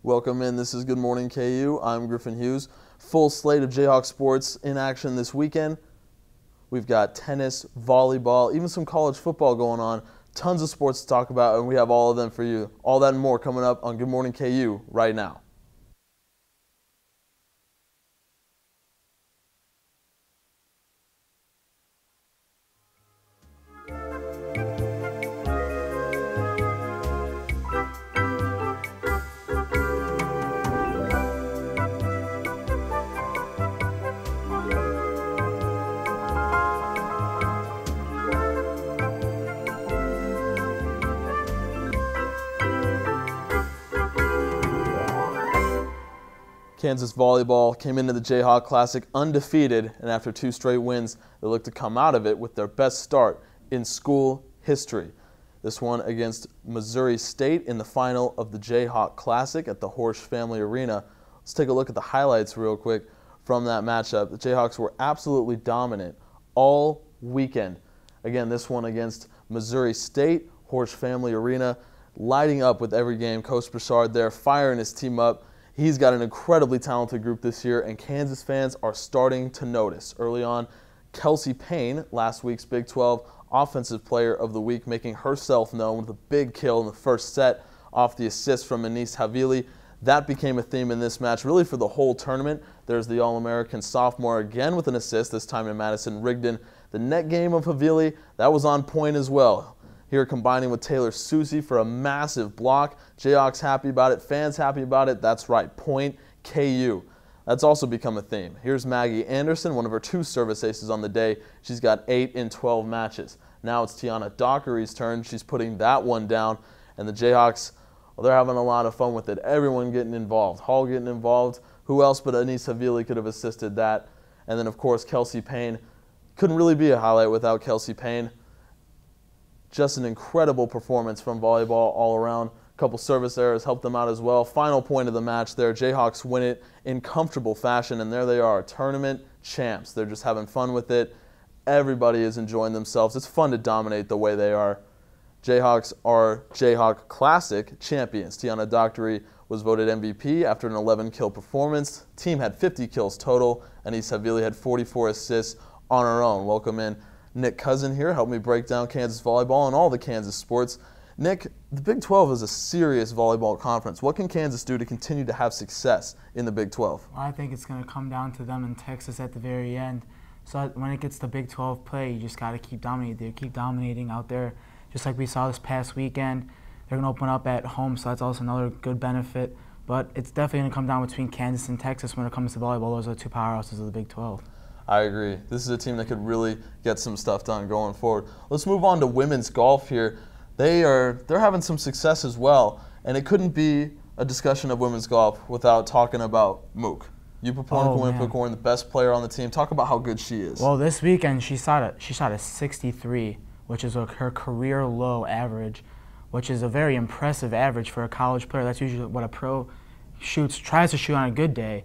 Welcome in. This is Good Morning KU. I'm Griffin Hughes. Full slate of Jayhawk sports in action this weekend. We've got tennis, volleyball, even some college football going on. Tons of sports to talk about, and we have all of them for you. All that and more coming up on Good Morning KU right now. Kansas volleyball came into the Jayhawk Classic undefeated, and after 2 straight wins, they look to come out of it with their best start in school history. This one against Missouri State in the final of the Jayhawk Classic at the Marsh Family Arena. Let's take a look at the highlights real quick from that matchup. The Jayhawks were absolutely dominant all weekend. Again, this one against Missouri State, Marsh Family Arena, lighting up with every game. Coach Broussard there firing his team up. He's got an incredibly talented group this year, and Kansas fans are starting to notice. Early on, Kelsey Payne, last week's Big 12 Offensive Player of the Week, making herself known with a big kill in the first set off the assist from Anis Havili. That became a theme in this match, really for the whole tournament. There's the All-American sophomore again with an assist, this time in Madison Rigdon. The net game of Havili, that was on point as well. Here combining with Taylor Susie for a massive block. Jayhawks happy about it, fans happy about it. That's right, point KU. That's also become a theme. Here's Maggie Anderson, one of her 2 service aces on the day. She's got 8 in 12 matches. Now it's Tiana Dockery's turn. She's putting that one down. And the Jayhawks, well, they're having a lot of fun with it. Everyone getting involved. Hall getting involved. Who else but Anis Havili could have assisted that? And then, of course, Kelsey Payne. Couldn't really be a highlight without Kelsey Payne. Just an incredible performance from volleyball all around. A couple service errors helped them out as well. Final point of the match there. Jayhawks win it in comfortable fashion, and there they are, tournament champs. They're just having fun with it. Everybody is enjoying themselves. It's fun to dominate the way they are. Jayhawks are Jayhawk Classic champions. Tiana Dockery was voted MVP after an 11-kill performance. Team had 50 kills total, and Anis Havili had 44 assists on her own. Welcome in Nick Cousin here, help me break down Kansas volleyball and all the Kansas sports. Nick, the Big 12 is a serious volleyball conference. What can Kansas do to continue to have success in the Big 12? Well, I think it's going to come down to them and Texas at the very end. So when it gets to Big 12 play, you just got to keep dominating out there. Just like we saw this past weekend, they're going to open up at home, so that's also another good benefit. But it's definitely going to come down between Kansas and Texas when it comes to volleyball. Those are the 2 powerhouses of the Big 12. I agree. This is a team that could really get some stuff done going forward. Let's move on to women's golf here. They're having some success as well, and it couldn't be a discussion of women's golf without talking about Mook. Yupaporn, the best player on the team. Talk about how good she is. Well, this weekend she shot a 63, which is her career low average, which is a very impressive average for a college player. That's usually what a pro tries to shoot on a good day.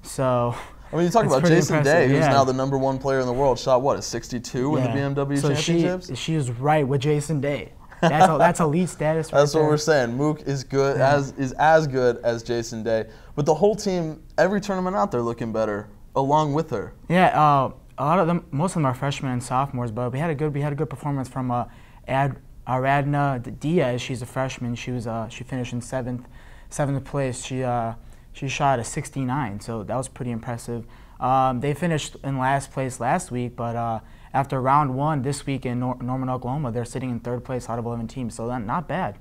So. I mean, you talk about Jason Day, who's yeah. now the #1 player in the world, shot what, a 62 in the BMW Championships? She is right with Jason Day. That's elite status right That's there. what we're saying. Mook is good, is as good as Jason Day. But the whole team, every tournament out there looking better, along with her. Yeah, a lot of them, most of them are freshmen and sophomores, but we had a good performance from Aradna Diaz. She's a freshman. She finished in seventh place. She shot a 69, so that was pretty impressive. They finished in last place last week, but after round 1 this week in Norman, Oklahoma, they're sitting in 3rd place out of 11 teams, so not bad.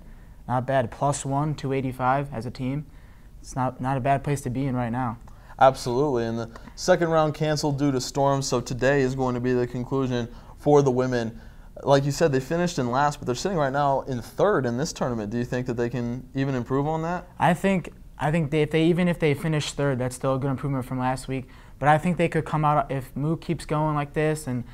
Not bad. +1, 285 as a team. It's not a bad place to be in right now. Absolutely, and the second round canceled due to storms, so today is going to be the conclusion for the women. Like you said, they finished in last, but they're sitting right now in 3rd in this tournament. Do you think that they can even improve on that? I think even if they finish 3rd, that's still a good improvement from last week. But I think they could come out if Mook keeps going like this and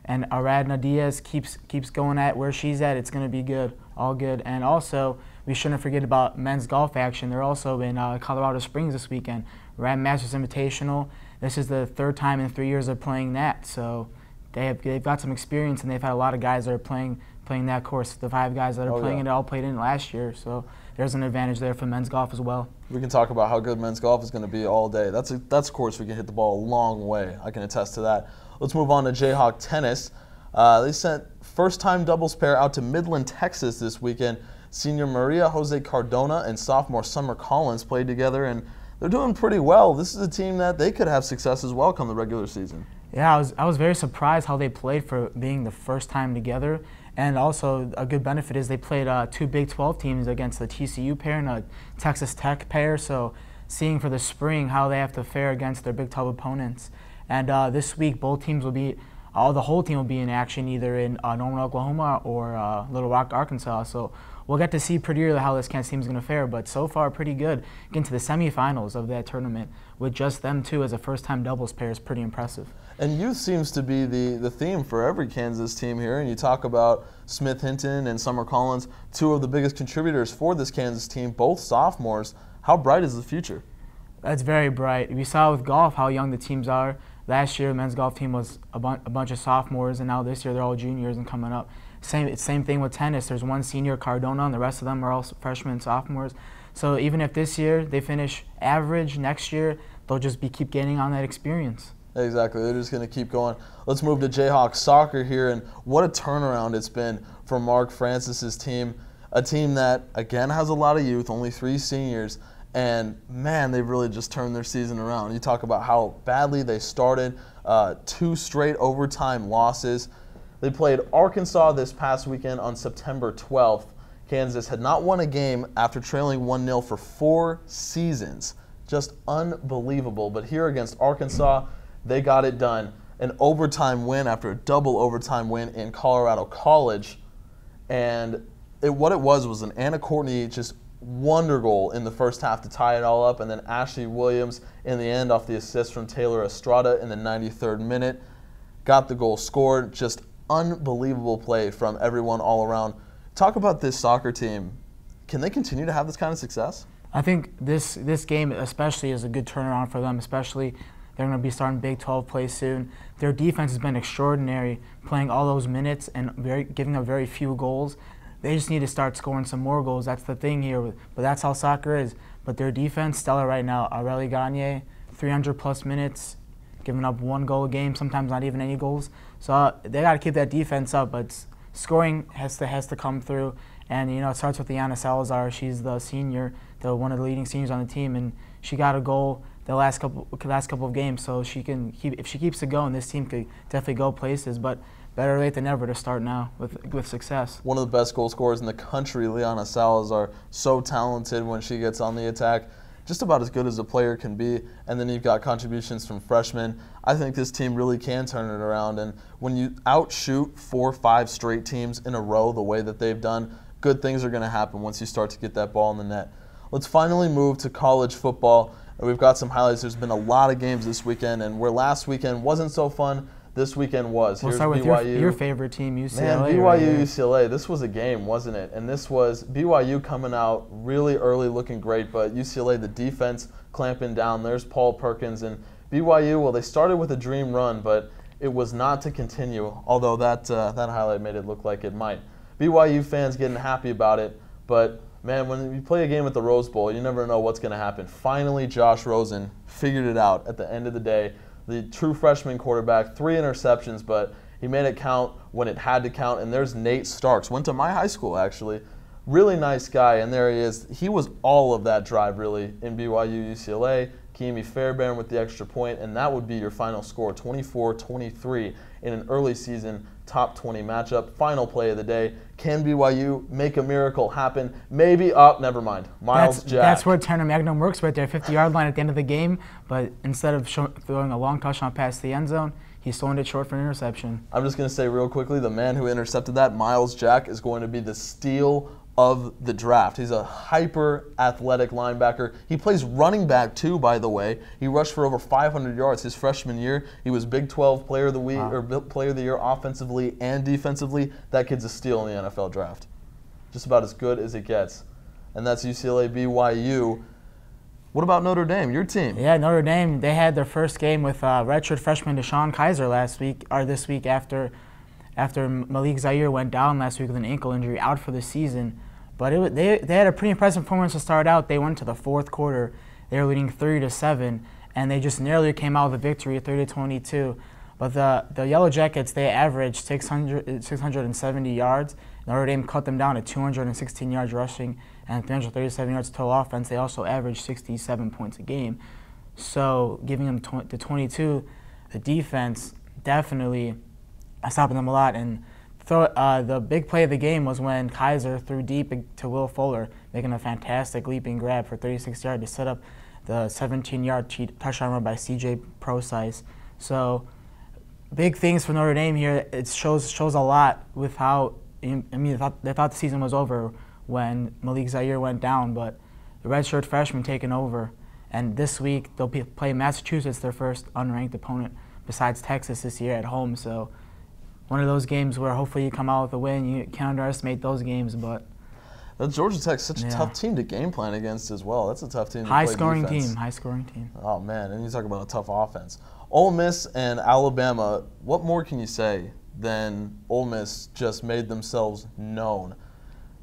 Aradna Diaz keeps going at where she's at. It's going to be good, all good. And also, we shouldn't forget about men's golf action. They're also in Colorado Springs this weekend. We're at Masters Invitational. This is the 3rd time in 3 years of playing that. So they've got some experience, and they've had a lot of guys that are playing that course. The 5 guys that are playing it all played in last year. So there's an advantage there for men's golf as well. We can talk about how good men's golf is going to be all day. That's a course we can hit the ball a long way. I can attest to that. Let's move on to Jayhawk tennis. They sent first-time doubles pair out to Midland, Texas this weekend. Senior Maria Jose Cardona and sophomore Summer Collins played together, and they're doing pretty well. This is a team that they could have success as well come the regular season. Yeah, I was very surprised how they played for being the first time together. And also a good benefit is they played two Big 12 teams against the TCU pair and a Texas Tech pair. So seeing for the spring how they have to fare against their Big 12 opponents. And this week both teams will be, the whole team will be in action either in Norman, Oklahoma or Little Rock, Arkansas. So we'll get to see pretty early how this Kansas team is going to fare. But so far pretty good. Getting to the semifinals of that tournament with just them two as a first-time doubles pair is pretty impressive. And youth seems to be the theme for every Kansas team here. And you talk about Smith Hinton and Summer Collins, two of the biggest contributors for this Kansas team, both sophomores. How bright is the future? That's very bright. We saw with golf how young the teams are. Last year, the men's golf team was a bunch of sophomores, and now this year they're all juniors and coming up. Same thing with tennis. There's one senior, Cardona, and the rest of them are all freshmen and sophomores. So even if this year they finish average, next year they'll just keep gaining on that experience. Exactly. They're just going to keep going. Let's move to Jayhawk soccer here, and what a turnaround it's been for Mark Francis's team, a team that, again, has a lot of youth, only 3 seniors, and, man, they've really just turned their season around. You talk about how badly they started, 2 straight overtime losses. They played Arkansas this past weekend on September 12th. Kansas had not won a game after trailing 1-0 for 4 seasons. Just unbelievable. But here against Arkansas, they got it done. An overtime win after a double overtime win in Colorado College. And what it was an Anna Courtney just wonder goal in the first half to tie it all up. And then Ashley Williams in the end off the assist from Taylor Estrada in the 93rd minute. Got the goal scored. Just unbelievable play from everyone all around. Talk about this soccer team. Can they continue to have this kind of success? I think this game especially is a good turnaround for them, especially they're going to be starting Big 12 play soon. Their defense has been extraordinary, playing all those minutes and giving up very few goals. They just need to start scoring some more goals. That's the thing here, but that's how soccer is. But their defense, stellar right now. Aurelie Gagne, 300-plus minutes, giving up 1 goal a game, sometimes not even any goals. So they got to keep that defense up, but scoring has to come through. And, it starts with Deanna Salazar. She's the senior, one of the leading seniors on the team, and she got a goal the last couple of games. So if she keeps it going, this team could definitely go places. But better late than never to start now with success. One of the best goal scorers in the country, Liana Salazar, so talented when she gets on the attack. Just about as good as a player can be. And then you've got contributions from freshmen. I think this team really can turn it around. And when you outshoot 4 or 5 straight teams in a row the way that they've done, good things are going to happen once you start to get that ball in the net. Let's finally move to college football. We've got some highlights. There's been a lot of games this weekend, and where last weekend wasn't so fun, this weekend was. We'll start with your favorite team, UCLA. Man, BYU, UCLA, this was a game, wasn't it? And this was BYU coming out really early looking great, but UCLA, the defense clamping down. There's Paul Perkins. And BYU, well, they started with a dream run, but it was not to continue, although that highlight made it look like it might. BYU fans getting happy about it, but man, when you play a game at the Rose Bowl, you never know what's going to happen. Finally, Josh Rosen figured it out at the end of the day. The true freshman quarterback, 3 interceptions, but he made it count when it had to count. And there's Nate Starks, went to my high school actually. Really nice guy, and there he is. He was all of that drive really in BYU UCLA. Kiemi Fairbairn with the extra point, and that would be your final score, 24-23 in an early season top 20 matchup. Final play of the day. Can BYU make a miracle happen? Maybe. Never mind. Miles Jack. That's where Tanner Magnum works right there, 50-yard line at the end of the game. But instead of throwing a long touchdown pass to the end zone, he's throwing it short for an interception. I'm just going to say real quickly, the man who intercepted that, Miles Jack, is going to be the steal of the draft. He's a hyper-athletic linebacker. He plays running back too, by the way. He rushed for over 500 yards his freshman year. He was Big 12 Player of the Week or Player of the Year offensively and defensively. That kid's a steal in the NFL draft. Just about as good as it gets. And that's UCLA BYU. What about Notre Dame, your team? Yeah, Notre Dame, they had their first game with redshirt freshman Deshaun Kaiser this week after Malik Zaire went down last week with an ankle injury, out for the season. But they had a pretty impressive performance to start out. They went to the fourth quarter. They were leading 30-7, and they just narrowly came out with a victory, 30-22. But the Yellow Jackets, they averaged 670 yards. Notre Dame cut them down to 216 yards rushing and 337 yards total offense. They also averaged 67 points a game. So giving them the 22, the defense definitely stopping them a lot. And the big play of the game was when Kaiser threw deep to Will Fuller, making a fantastic leaping grab for 36 yards to set up the 17-yard touchdown run by C.J. Procise. So big things for Notre Dame here. It shows a lot with how, I mean, they thought the season was over when Malik Zaire went down, but the redshirt freshman taking over. And this week they'll play Massachusetts, their first unranked opponent besides Texas this year at home. So one of those games where hopefully you come out with a win. You can't underestimate those games, but Georgia Tech's such a tough team to game plan against as well. That's a tough team to play defense. High-scoring team. Oh, man, and you talk about a tough offense. Ole Miss and Alabama, what more can you say than Ole Miss just made themselves known?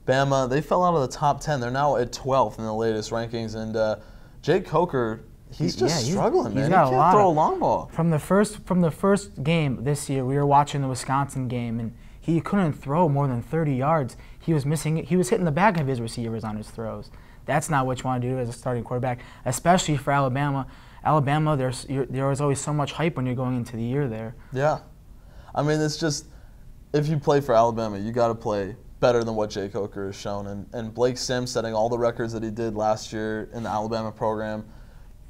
Bama, they fell out of the top 10. They're now at 12th in the latest rankings, and Jake Coker, he's just struggling, man. He can't throw a long ball. From the first game this year, we were watching the Wisconsin game, and he couldn't throw more than 30 yards. He was hitting the back of his receivers on his throws. That's not what you want to do as a starting quarterback, especially for Alabama. Alabama, there was always so much hype when you're going into the year there. Yeah. I mean, it's just, if you play for Alabama, you got to play better than what Jake Coker has shown. And Blake Sims setting all the records that he did last year in the Alabama program.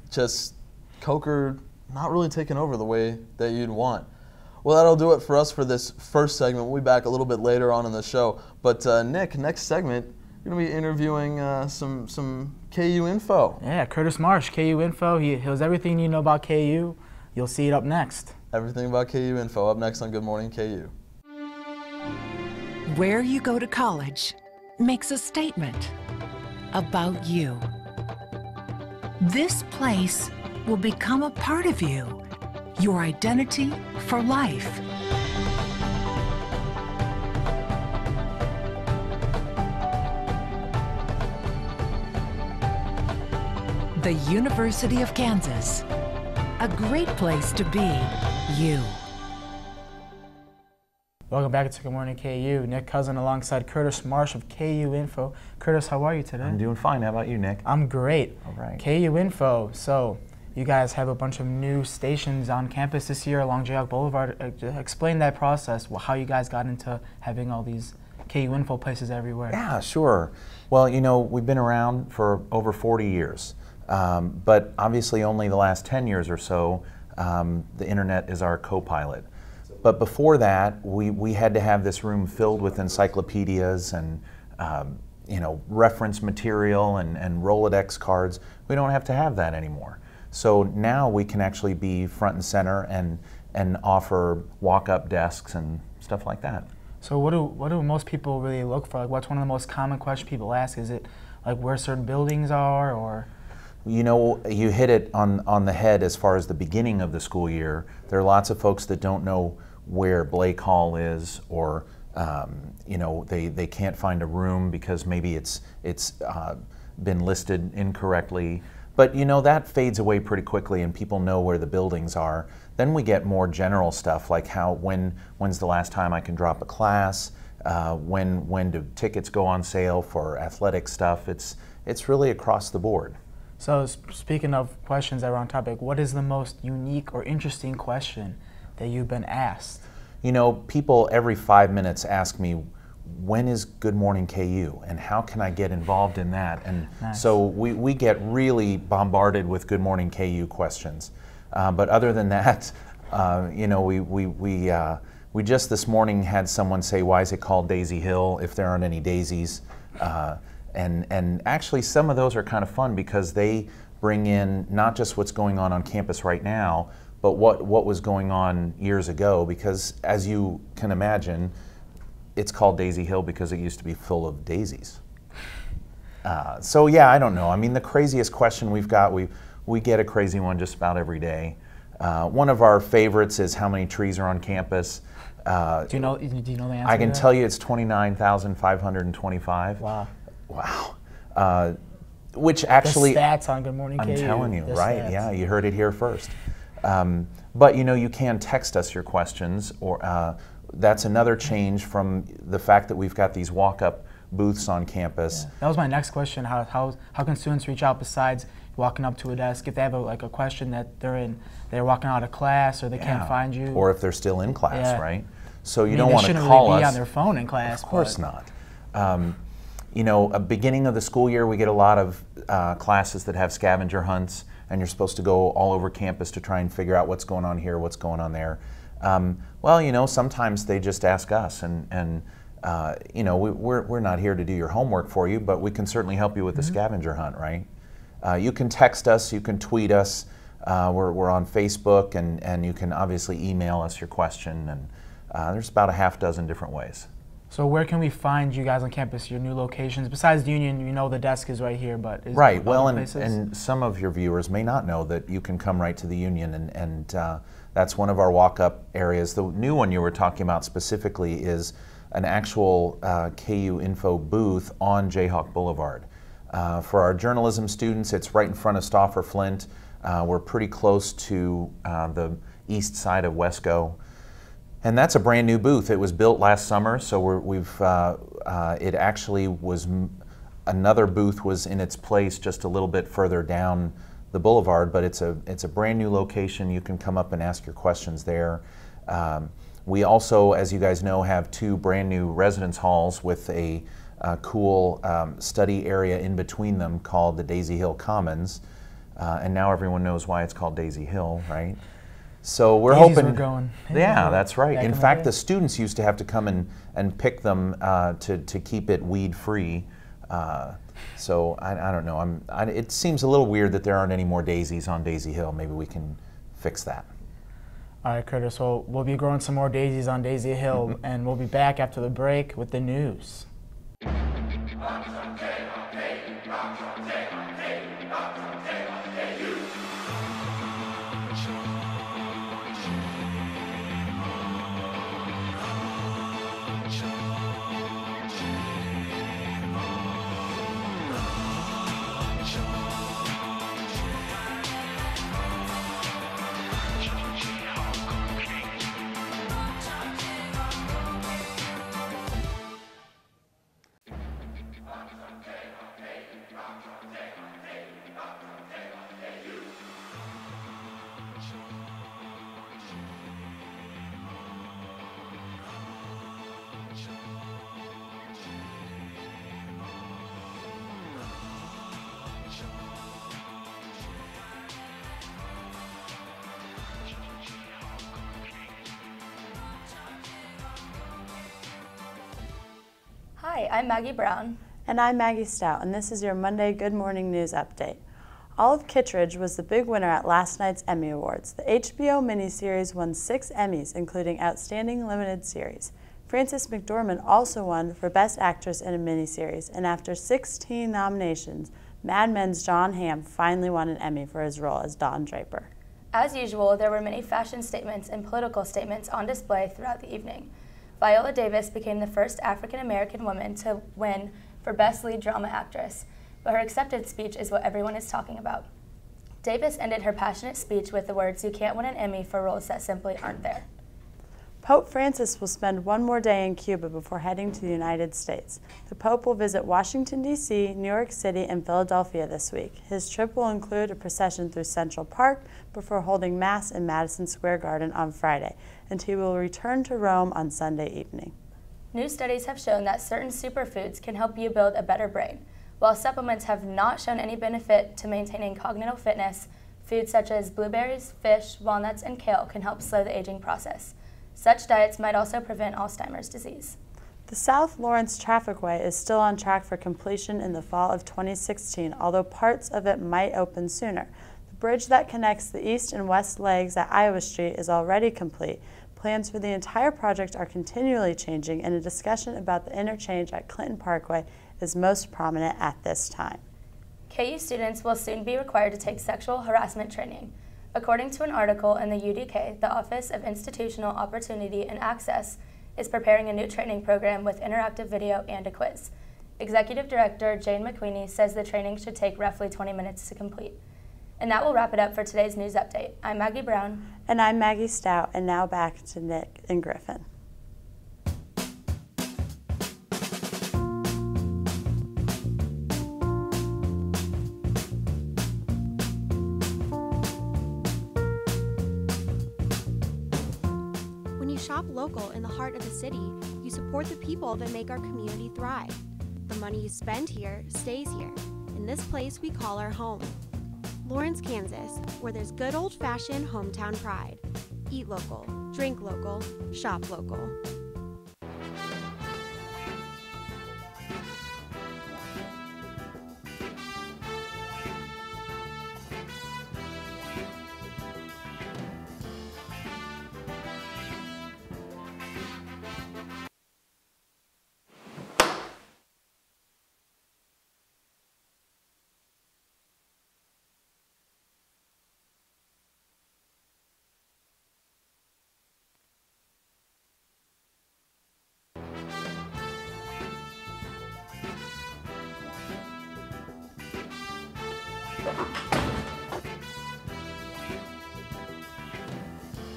Just Coker not really taking over the way that you'd want. Well, that'll do it for us for this first segment. We'll be back a little bit later on in the show. But Nick, next segment, you're going to be interviewing some KU info. Yeah, Curtis Marsh, KU info. He has everything you know about KU. You'll see it up next. Everything about KU info up next on Good Morning KU. Where you go to college makes a statement about you. This place will become a part of you, your identity for life. The University of Kansas, a great place to be you. Welcome back to Good Morning KU. Nick Cousin alongside Curtis Marsh of KU Info. Curtis, how are you today? I'm doing fine. How about you, Nick? I'm great. All right. KU Info. So you guys have a bunch of new stations on campus this year along Jayhawk Boulevard. Explain that process, how you guys got into having all these KU Info places everywhere. Yeah, sure. Well, you know, we've been around for over 40 years, but obviously only the last 10 years or so, the internet is our co-pilot. But before that, we had to have this room filled with encyclopedias and you know, reference material and Rolodex cards. We don't have to have that anymore. So now we can actually be front and center and offer walk-up desks and stuff like that. So what do most people really look for? Like, what's one of the most common questions people ask? Is it like where certain buildings are, or? You know, you hit it on the head as far as the beginning of the school year. There are lots of folks that don't know where Blake Hall is, or you know, they can't find a room because maybe it's been listed incorrectly. But you know, that fades away pretty quickly and people know where the buildings are. Then we get more general stuff like when's the last time I can drop a class, when do tickets go on sale for athletic stuff. It's really across the board. So speaking of questions that are on topic, what is the most unique or interesting question that you've been asked? You know, people every 5 minutes ask me, when is Good Morning KU and how can I get involved in that? And nice. So we get really bombarded with Good Morning KU questions. But other than that, you know, we just this morning had someone say, why is it called Daisy Hill if there aren't any daisies? And actually some of those are kind of fun because they bring in not just what's going on campus right now, but what was going on years ago, because as you can imagine, it's called Daisy Hill because it used to be full of daisies. So yeah, I don't know. I mean, the craziest question we've got, we get a crazy one just about every day. One of our favorites is how many trees are on campus. Do you know the answer? I can tell you it's 29,525. Wow. Wow. Which actually, the stats on Good Morning KU. I'm telling you, right? Stats. Yeah, you heard it here first. But you know, you can text us your questions, or that's another change from the fact that we've got these walk-up booths on campus. Yeah. That was my next question. How can students reach out besides walking up to a desk if they have a question that they're walking out of class or they can't find you, or if they're still in class, right? So you don't want to to call really us. Be on their phone in class. Of course not. You know, a beginning of the school year, we get a lot of classes that have scavenger hunts, and you're supposed to go all over campus to try and figure out what's going on here, what's going on there. Well, you know, sometimes they just ask us, and you know, we're not here to do your homework for you, but we can certainly help you with the scavenger hunt, right? You can text us, you can tweet us. We're on Facebook, and you can obviously email us your question, and there's about a half dozen different ways. So where can we find you guys on campus, your new locations? Besides the Union, you know the desk is right here, but is right. there Well, other and some of your viewers may not know that you can come right to the Union, and that's one of our walk-up areas. The new one you were talking about specifically is an actual KU Info booth on Jayhawk Boulevard. For our journalism students, it's right in front of Stauffer Flint. We're pretty close to the east side of Wesco. And that's a brand new booth. It was built last summer, so it actually was, another booth was in its place just a little bit further down the boulevard, but it's a brand new location. You can come up and ask your questions there. We also, as you guys know, have 2 brand new residence halls with a cool study area in between them called the Daisy Hill Commons. And now everyone knows why it's called Daisy Hill, right? So we're hoping. Were going. Yeah, that's right. In fact, the students used to have to come and pick them to keep it weed free. So I don't know. It seems a little weird that there aren't any more daisies on Daisy Hill. Maybe we can fix that. All right, Curtis. Well, we'll be growing some more daisies on Daisy Hill, and we'll be back after the break with the news. Hi, I'm Maggie Brown. And I'm Maggie Stout, and this is your Monday Good Morning News Update. Olive Kittredge was the big winner at last night's Emmy Awards. The HBO miniseries won 6 Emmys, including Outstanding Limited Series. Frances McDormand also won for Best Actress in a Miniseries, and after 16 nominations, Mad Men's Jon Hamm finally won an Emmy for his role as Don Draper. As usual, there were many fashion statements and political statements on display throughout the evening. Viola Davis became the first African-American woman to win for Best Lead Drama Actress, but her acceptance speech is what everyone is talking about. Davis ended her passionate speech with the words, "You can't win an Emmy for roles that simply aren't there." Pope Francis will spend one more day in Cuba before heading to the United States. The Pope will visit Washington, D.C., New York City, and Philadelphia this week. His trip will include a procession through Central Park before holding Mass in Madison Square Garden on Friday, and he will return to Rome on Sunday evening. New studies have shown that certain superfoods can help you build a better brain. While supplements have not shown any benefit to maintaining cognitive fitness, foods such as blueberries, fish, walnuts, and kale can help slow the aging process. Such diets might also prevent Alzheimer's disease. The South Lawrence Trafficway is still on track for completion in the fall of 2016, although parts of it might open sooner. The bridge that connects the east and west legs at Iowa Street is already complete. Plans for the entire project are continually changing, and a discussion about the interchange at Clinton Parkway is most prominent at this time. KU students will soon be required to take sexual harassment training. According to an article in the UDK, the Office of Institutional Opportunity and Access is preparing a new training program with interactive video and a quiz. Executive Director Jane McQueenie says the training should take roughly 20 minutes to complete. And that will wrap it up for today's news update. I'm Maggie Brown. And I'm Maggie Stout, and now back to Nick and Griffin. When you shop local in the heart of the city, you support the people that make our community thrive. The money you spend here stays here, in this place we call our home. Lawrence, Kansas, where there's good old-fashioned hometown pride. Eat local, drink local, shop local.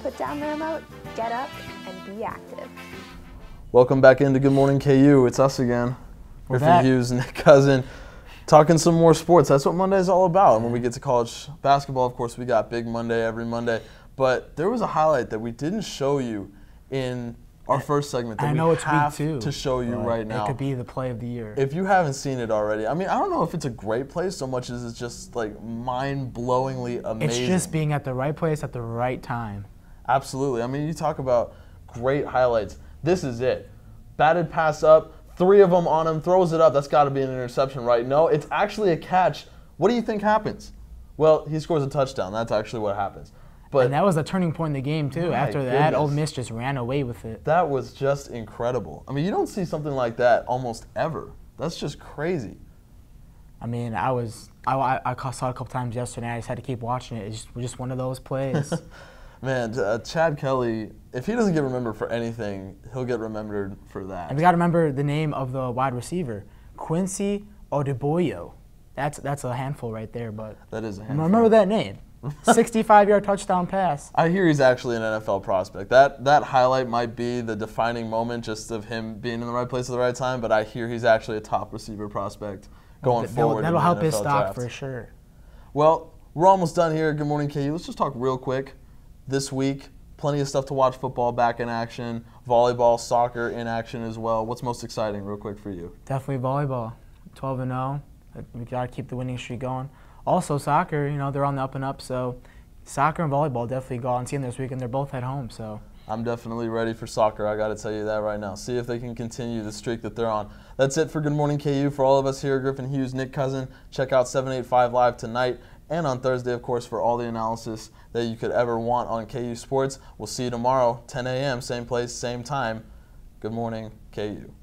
Put down the remote, get up, and be active. Welcome back into Good Morning KU. It's us again. We're Griffin back. Hughes, Nick Cousin, talking some more sports. That's what Monday's all about. And when we get to college basketball, of course, we got Big Monday every Monday. But there was a highlight that we didn't show you in our first segment that I we know it's have week 2 to show you but right now. It could be the play of the year. If you haven't seen it already, I mean, I don't know if it's a great play so much as it's just like mind-blowingly amazing. It's just being at the right place at the right time. Absolutely. I mean, you talk about great highlights. This is it. Batted pass up, 3 of them on him, throws it up. That's got to be an interception, right? No, it's actually a catch. What do you think happens? Well, he scores a touchdown. That's actually what happens. But And that was a turning point in the game, too. My After that, Ole goodness. Miss just ran away with it. that was just incredible. I mean, you don't see something like that almost ever. That's just crazy. I mean, I saw it a couple times yesterday. I just had to keep watching it. It's just one of those plays. Man, Chad Kelly, if he doesn't get remembered for anything, he'll get remembered for that. And we got to remember the name of the wide receiver, Quincy Odeboyo. That's a handful right there, but That is a handful. remember that name. 65-yard touchdown pass. I hear he's actually an NFL prospect. That highlight might be the defining moment just of him being in the right place at the right time, but I hear he's actually a top receiver prospect going forward. That'll in the help his NFL stock draft. for sure. Well, we're almost done here. Good Morning KU. Let's just talk real quick. This week, plenty of stuff to watch. Football back in action, volleyball, soccer in action as well. What's most exciting real quick for you? Definitely volleyball. 12-0. We got to keep the winning streak going. Also, soccer, they're on the up and up, so soccer and volleyball definitely go on team this week, and they're both at home, so. I'm definitely ready for soccer. I got to tell you that right now. See if they can continue the streak that they're on. That's it for Good Morning KU. For all of us here, Griffin Hughes, Nick Cousin, check out 785 Live tonight and on Thursday, of course, for all the analysis that you could ever want on KU Sports. We'll see you tomorrow, 10 a.m., same place, same time. Good morning, KU.